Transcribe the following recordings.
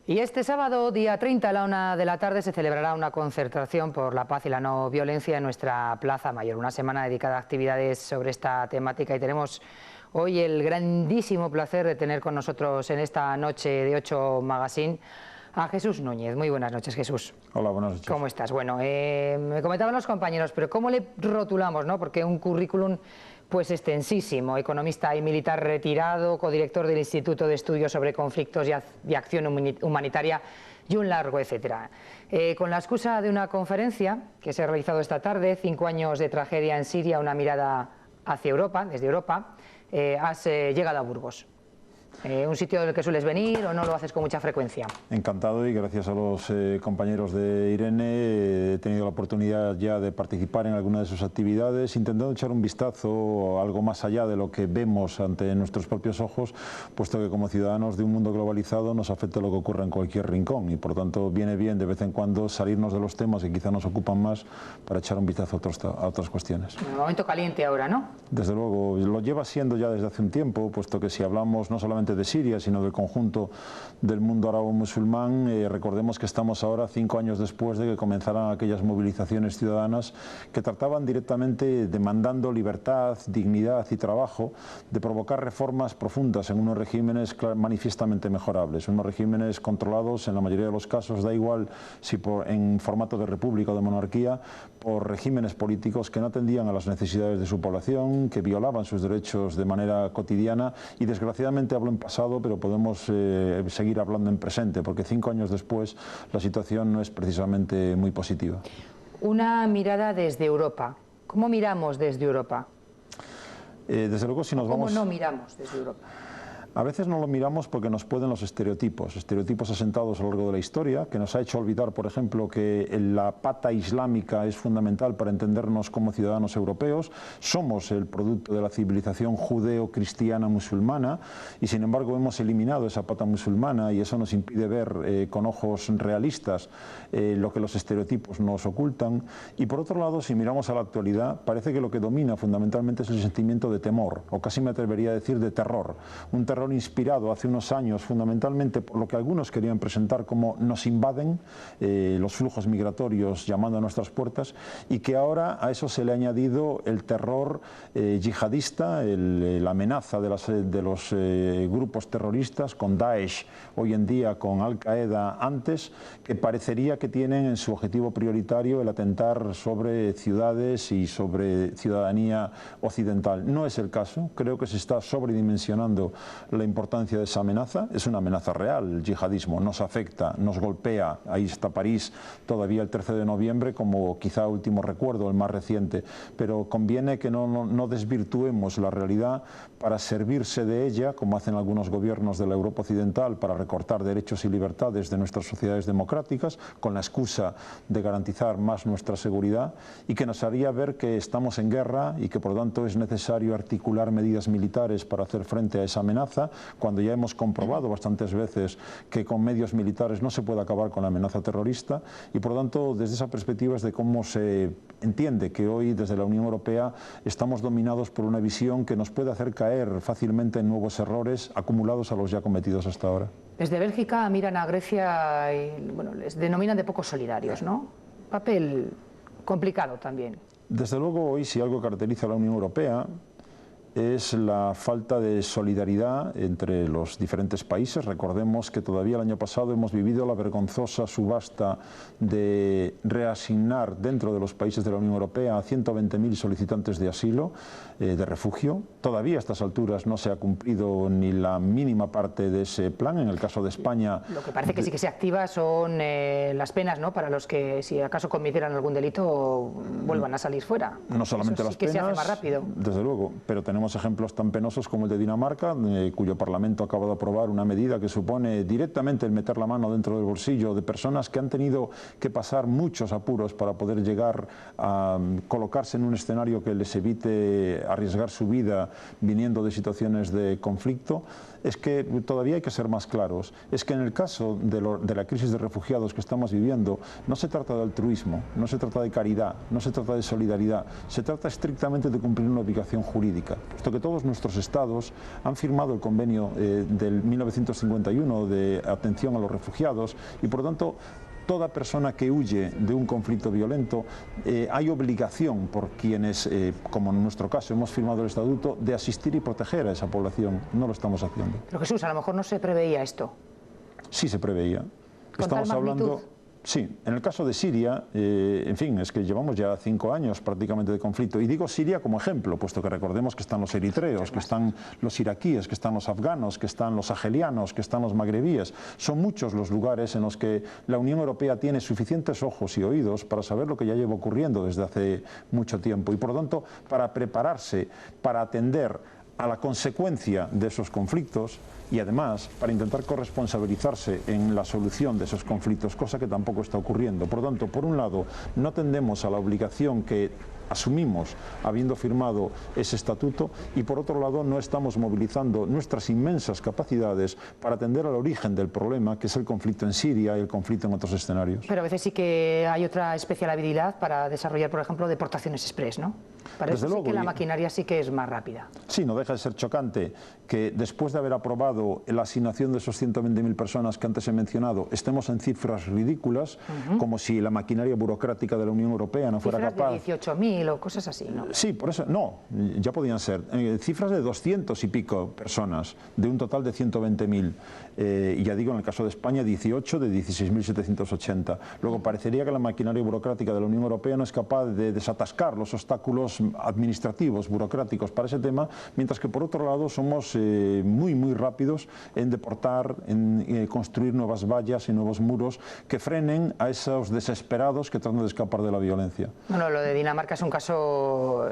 Y este sábado, día 30, a la 1 de la tarde, se celebrará una concentración por la paz y la no violencia en nuestra Plaza Mayor. Una semana dedicada a actividades sobre esta temática y tenemos hoy el grandísimo placer de tener con nosotros en esta noche de 8 Magazine a Jesús Núñez. Muy buenas noches, Jesús. Hola, buenas noches. ¿Cómo estás? Bueno, me comentaban los compañeros, pero ¿cómo le rotulamos, no? Porque un currículum pues extensísimo, economista y militar retirado, codirector del Instituto de Estudios sobre Conflictos y Acción Humanitaria y un largo etcétera. Con la excusa de una conferencia que se ha realizado esta tarde, 5 años de tragedia en Siria, una mirada hacia Europa, desde Europa, has llegado a Burgos. ¿Un sitio del que sueles venir o no lo haces con mucha frecuencia? Encantado, y gracias a los compañeros de Irene he tenido la oportunidad ya de participar en alguna de sus actividades, intentando echar un vistazo algo más allá de lo que vemos ante nuestros propios ojos, puesto que como ciudadanos de un mundo globalizado nos afecta lo que ocurre en cualquier rincón y por tanto viene bien de vez en cuando salirnos de los temas que quizá nos ocupan más para echar un vistazo a otras cuestiones. Un momento caliente ahora, ¿no? Desde luego, lo lleva siendo ya desde hace un tiempo, puesto que si hablamos no solamente de Siria, sino del conjunto del mundo árabe-musulmán, recordemos que estamos ahora 5 años después de que comenzaran aquellas movilizaciones ciudadanas que trataban directamente, demandando libertad, dignidad y trabajo, de provocar reformas profundas en unos regímenes manifiestamente mejorables, unos regímenes controlados en la mayoría de los casos, da igual si en formato de república o de monarquía, por regímenes políticos que no atendían a las necesidades de su población, que violaban sus derechos de manera cotidiana, y desgraciadamente hablo en pasado, pero podemos seguir hablando en presente, porque 5 años después la situación no es precisamente muy positiva. Una mirada desde Europa. ¿Cómo miramos desde Europa? Desde luego, si nos ¿Cómo vamos... no miramos desde Europa? A veces no lo miramos porque nos pueden los estereotipos asentados a lo largo de la historia, que nos ha hecho olvidar, por ejemplo, que la pata islámica es fundamental para entendernos como ciudadanos europeos. Somos el producto de la civilización judeo-cristiana musulmana y sin embargo hemos eliminado esa pata musulmana y eso nos impide ver con ojos realistas lo que los estereotipos nos ocultan. Y por otro lado, si miramos a la actualidad, parece que lo que domina fundamentalmente es el sentimiento de temor, o casi me atrevería a decir de terror. Un terror inspirado hace unos años fundamentalmente por lo que algunos querían presentar como nos invaden los flujos migratorios llamando a nuestras puertas, y que ahora a eso se le ha añadido el terror yihadista, la amenaza de los grupos terroristas, con Daesh hoy en día, con Al-Qaeda antes, que parecería que tienen en su objetivo prioritario el atentar sobre ciudades y sobre ciudadanía occidental. No es el caso, creo que se está sobredimensionando la importancia de esa amenaza. Es una amenaza real, el yihadismo nos afecta, nos golpea. Ahí está París todavía el 13 de noviembre como quizá último recuerdo, el más reciente, pero conviene que no desvirtuemos la realidad para servirse de ella, como hacen algunos gobiernos de la Europa occidental, para recortar derechos y libertades de nuestras sociedades democráticas con la excusa de garantizar más nuestra seguridad, y que nos haría ver que estamos en guerra y que por lo tanto es necesario articular medidas militares para hacer frente a esa amenaza, cuando ya hemos comprobado bastantes veces que con medios militares no se puede acabar con la amenaza terrorista. Y por lo tanto, desde esa perspectiva es de cómo se entiende que hoy desde la Unión Europea estamos dominados por una visión que nos puede hacer caer fácilmente en nuevos errores acumulados a los ya cometidos hasta ahora. Desde Bélgica miran a Grecia y bueno, les denominan de poco solidarios, ¿no? Papel complicado también. Desde luego, hoy si algo caracteriza a la Unión Europea es la falta de solidaridad entre los diferentes países. Recordemos que todavía el año pasado hemos vivido la vergonzosa subasta de reasignar dentro de los países de la Unión Europea a 120.000 solicitantes de asilo, de refugio. Todavía a estas alturas no se ha cumplido ni la mínima parte de ese plan. En el caso de España... Lo que parece que sí que se activa son las penas, ¿no?, para los que si acaso cometieran algún delito vuelvan a salir fuera. No solamente eso las sí que penas, se hace más rápido. Desde luego, pero tenemos ejemplos tan penosos como el de Dinamarca, cuyo Parlamento acaba de aprobar una medida que supone directamente el meter la mano dentro del bolsillo de personas que han tenido que pasar muchos apuros para poder llegar a colocarse en un escenario que les evite arriesgar su vida viniendo de situaciones de conflicto. Es que todavía hay que ser más claros. Es que en el caso de la crisis de refugiados que estamos viviendo, no se trata de altruismo, no se trata de caridad, no se trata de solidaridad, se trata estrictamente de cumplir una obligación jurídica. puesto que todos nuestros estados han firmado el convenio del 1951 de atención a los refugiados y por lo tanto toda persona que huye de un conflicto violento hay obligación por quienes, como en nuestro caso hemos firmado el estatuto, de asistir y proteger a esa población. No lo estamos haciendo. Pero Jesús, a lo mejor no se preveía esto. Sí se preveía. ¿Con tal magnitud? Sí, en el caso de Siria, en fin, es que llevamos ya 5 años prácticamente de conflicto. Y digo Siria como ejemplo, puesto que recordemos que están los eritreos, que están los iraquíes, que están los afganos, que están los argelianos, que están los magrebíes. Son muchos los lugares en los que la Unión Europea tiene suficientes ojos y oídos para saber lo que ya lleva ocurriendo desde hace mucho tiempo. Y por lo tanto, para prepararse, para atender a la consecuencia de esos conflictos y además para intentar corresponsabilizarse en la solución de esos conflictos, cosa que tampoco está ocurriendo. Por lo tanto, por un lado, no tendemos a la obligación que asumimos habiendo firmado ese estatuto y por otro lado no estamos movilizando nuestras inmensas capacidades para atender al origen del problema, que es el conflicto en Siria y el conflicto en otros escenarios. Pero a veces sí que hay otra especial habilidad para desarrollar, por ejemplo, deportaciones express, ¿no? Para eso sí que la maquinaria sí que es más rápida. Sí, no deja de ser chocante que después de haber aprobado la asignación de esos 120.000 personas que antes he mencionado, estemos en cifras ridículas, como si la maquinaria burocrática de la Unión Europea no fuera capaz... Cifras de 18.000 o cosas así, ¿no? Sí, por eso, no, ya podían ser cifras de 200 y pico personas, de un total de 120.000. Y ya digo, en el caso de España, 18 de 16.780. Luego, parecería que la maquinaria burocrática de la Unión Europea no es capaz de desatascar los obstáculos administrativos, burocráticos para ese tema, mientras que por otro lado somos muy rápidos en deportar, en construir nuevas vallas y nuevos muros que frenen a esos desesperados que tratan de escapar de la violencia. Bueno, lo de Dinamarca es un caso,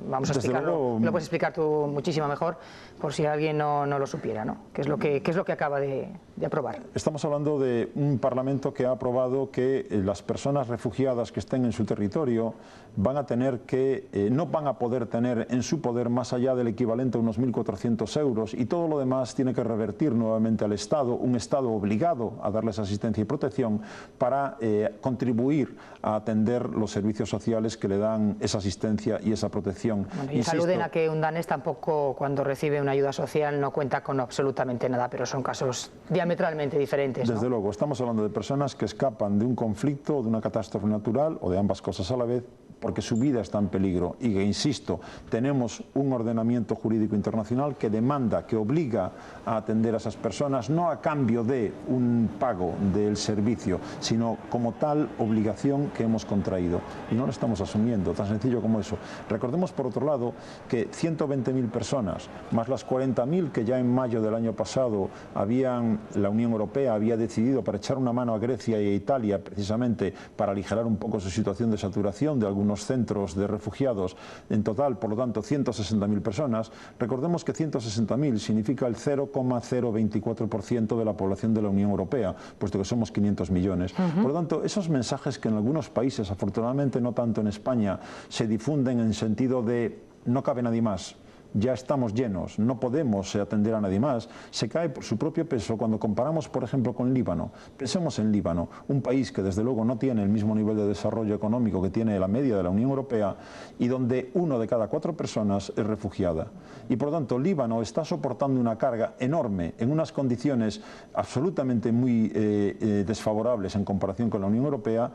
vamos a explicarlo, lo puedes explicar tú muchísimo mejor, por si alguien no lo supiera, ¿no? ¿Qué es lo que acaba de aprobar? Estamos hablando de un Parlamento que ha aprobado que las personas refugiadas que estén en su territorio van a tener que, no van a poder tener en su poder más allá del equivalente a unos 1.400 euros y todo lo demás tiene que revertir nuevamente al Estado, un Estado obligado a darles asistencia y protección para contribuir a atender los servicios sociales que le dan esa asistencia y esa protección. Bueno, y saluden a que un danés tampoco cuando recibe una ayuda social no cuenta con absolutamente nada, pero son casos diametralmente diferentes, ¿no? Desde luego, estamos hablando de personas que escapan de un conflicto, de una catástrofe natural o de ambas cosas a la vez, porque su vida está en peligro y que, insisto, tenemos un ordenamiento jurídico internacional que demanda, que obliga a atender a esas personas, no a cambio de un pago del servicio, sino como tal obligación que hemos contraído. Y no lo estamos asumiendo, tan sencillo como eso. Recordemos, por otro lado, que 120.000 personas, más las 40.000 que ya en mayo del año pasado la Unión Europea había decidido para echar una mano a Grecia y a Italia, precisamente para aligerar un poco su situación de saturación de algunos centros de refugiados, en total, por lo tanto, 160.000 personas. Recordemos que 160.000 significa el 0,024% de la población de la Unión Europea, puesto que somos 500 millones. Por lo tanto, esos mensajes que en algunos países, afortunadamente no tanto en España, se difunden en sentido de no cabe nadie más, ya estamos llenos, no podemos atender a nadie más, se cae por su propio peso cuando comparamos, por ejemplo, con Líbano. Pensemos en Líbano, un país que desde luego no tiene el mismo nivel de desarrollo económico que tiene la media de la Unión Europea y donde 1 de cada 4 personas es refugiada. Y por lo tanto, Líbano está soportando una carga enorme en unas condiciones absolutamente muy desfavorables en comparación con la Unión Europea,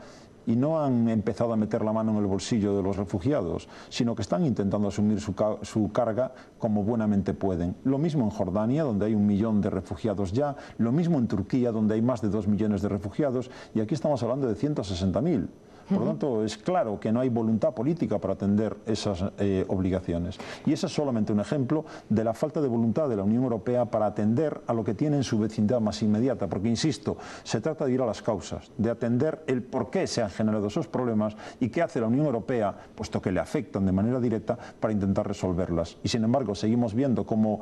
y no han empezado a meter la mano en el bolsillo de los refugiados, sino que están intentando asumir su carga como buenamente pueden. Lo mismo en Jordania, donde hay 1 millón de refugiados ya, lo mismo en Turquía, donde hay más de 2 millones de refugiados, y aquí estamos hablando de 160.000. Por lo tanto, es claro que no hay voluntad política para atender esas obligaciones. Y ese es solamente un ejemplo de la falta de voluntad de la Unión Europea para atender a lo que tiene en su vecindad más inmediata. Porque, insisto, se trata de ir a las causas, de atender el por qué se han generado esos problemas y qué hace la Unión Europea, puesto que le afectan de manera directa, para intentar resolverlas. Y, sin embargo, seguimos viendo cómo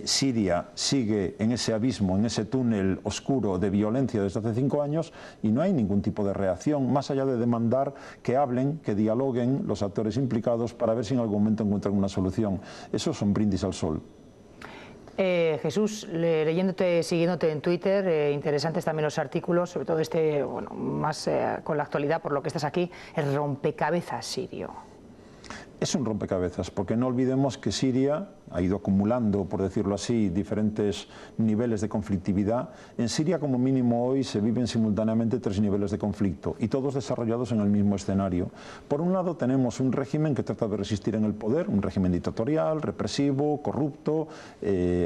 Siria sigue en ese abismo, en ese túnel oscuro de violencia desde hace 5 años y no hay ningún tipo de reacción, más allá de demandar que hablen, que dialoguen los actores implicados para ver si en algún momento encuentran una solución. Eso es un brindis al sol. Jesús, leyéndote, siguiéndote en Twitter, interesantes también los artículos, sobre todo bueno, más con la actualidad, por lo que estás aquí, el rompecabezas sirio. Es un rompecabezas, porque no olvidemos que Siria ha ido acumulando, por decirlo así, diferentes niveles de conflictividad. En Siria, como mínimo hoy, se viven simultáneamente 3 niveles de conflicto, y todos desarrollados en el mismo escenario. Por un lado tenemos un régimen que trata de resistir en el poder, un régimen dictatorial, represivo, corrupto,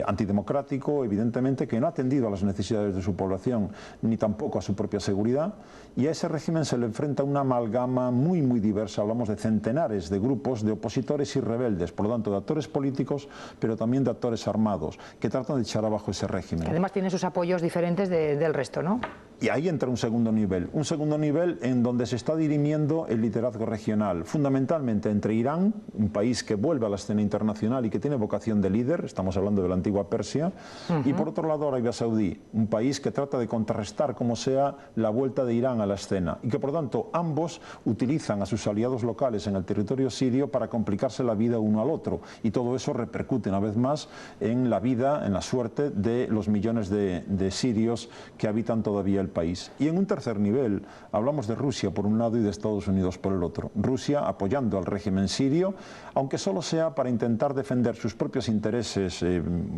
antidemocrático, evidentemente, que no ha atendido a las necesidades de su población, ni tampoco a su propia seguridad, y a ese régimen se le enfrenta una amalgama muy diversa. Hablamos de centenares de grupos de opositores y rebeldes, por lo tanto de actores políticos, pero también de actores armados, que tratan de echar abajo ese régimen. Además tiene sus apoyos diferentes del resto, ¿no? Y ahí entra un segundo nivel en donde se está dirimiendo el liderazgo regional, fundamentalmente entre Irán, un país que vuelve a la escena internacional y que tiene vocación de líder, estamos hablando de la antigua Persia, y por otro lado Arabia Saudí, un país que trata de contrarrestar como sea la vuelta de Irán a la escena, y que por tanto ambos utilizan a sus aliados locales en el territorio sirio para complicarse la vida uno al otro, y todo eso repercute una vez más en la vida, en la suerte de los millones de sirios que habitan todavía el país. Y en un tercer nivel hablamos de Rusia por un lado y de Estados Unidos por el otro. Rusia apoyando al régimen sirio, aunque solo sea para intentar defender sus propios intereses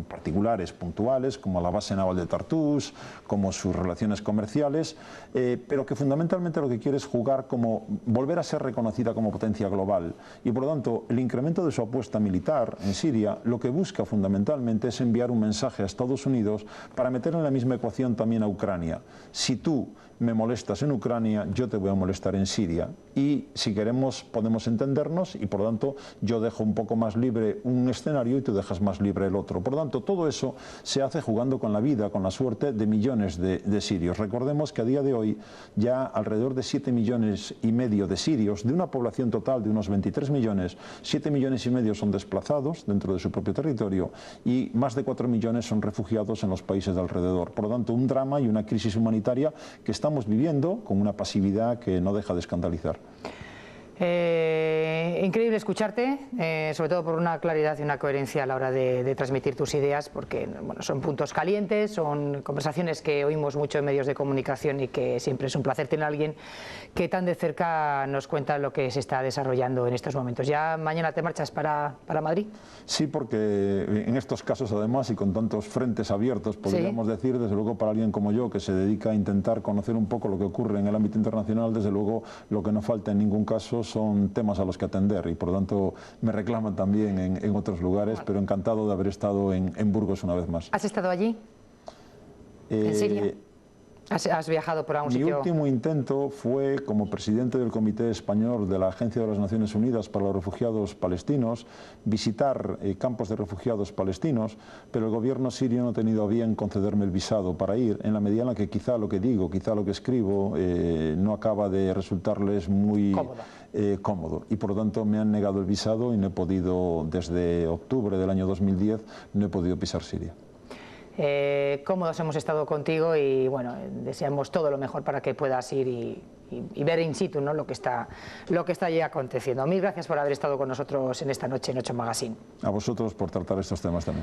particulares, puntuales, como la base naval de Tartus, como sus relaciones comerciales, pero que fundamentalmente lo que quiere es jugar como volver a ser reconocida como potencia global. Y por lo tanto el incremento de su apuesta militar en Siria lo que busca fundamentalmente es enviar un mensaje a Estados Unidos para meter en la misma ecuación también a Ucrania. Si tú me molestas en Ucrania, yo te voy a molestar en Siria, y si queremos podemos entendernos, y por lo tanto yo dejo un poco más libre un escenario y tú dejas más libre el otro. Por lo tanto, todo eso se hace jugando con la vida, con la suerte de millones de sirios. Recordemos que a día de hoy ya alrededor de 7,5 millones de sirios, de una población total de unos 23 millones, 7,5 millones son desplazados dentro de su propio territorio, y más de 4 millones son refugiados en los países de alrededor. Por lo tanto, un drama y una crisis humanitaria que estamos viviendo con una pasividad que no deja de escandalizar. Increíble escucharte, sobre todo por una claridad y una coherencia a la hora de transmitir tus ideas, porque bueno, son puntos calientes, son conversaciones que oímos mucho en medios de comunicación y que siempre es un placer tener a alguien que tan de cerca nos cuenta lo que se está desarrollando en estos momentos. ¿Ya mañana te marchas para Madrid? Sí, porque en estos casos además y con tantos frentes abiertos, podríamos decir, desde luego para alguien como yo que se dedica a intentar conocer un poco lo que ocurre en el ámbito internacional, desde luego lo que no falta en ningún caso son temas a los que atender, y por lo tanto me reclaman también en otros lugares, pero encantado de haber estado en Burgos una vez más. ¿Has estado allí? ¿En Siria? ¿Has viajado por algún sitio? Mi último intento fue, como presidente del Comité Español de la Agencia de las Naciones Unidas para los Refugiados Palestinos, visitar campos de refugiados palestinos, pero el gobierno sirio no ha tenido a bien concederme el visado para ir, en la medida en la que quizá lo que digo, quizá lo que escribo, no acaba de resultarles muy cómodo, y por lo tanto me han negado el visado y no he podido, desde octubre del año 2010, no he podido pisar Siria. Cómodos hemos estado contigo y bueno, deseamos todo lo mejor para que puedas ir y ver in situ, ¿no?, lo que está allí aconteciendo. Mil gracias por haber estado con nosotros en esta noche en 8 Magazine. A vosotros por tratar estos temas también.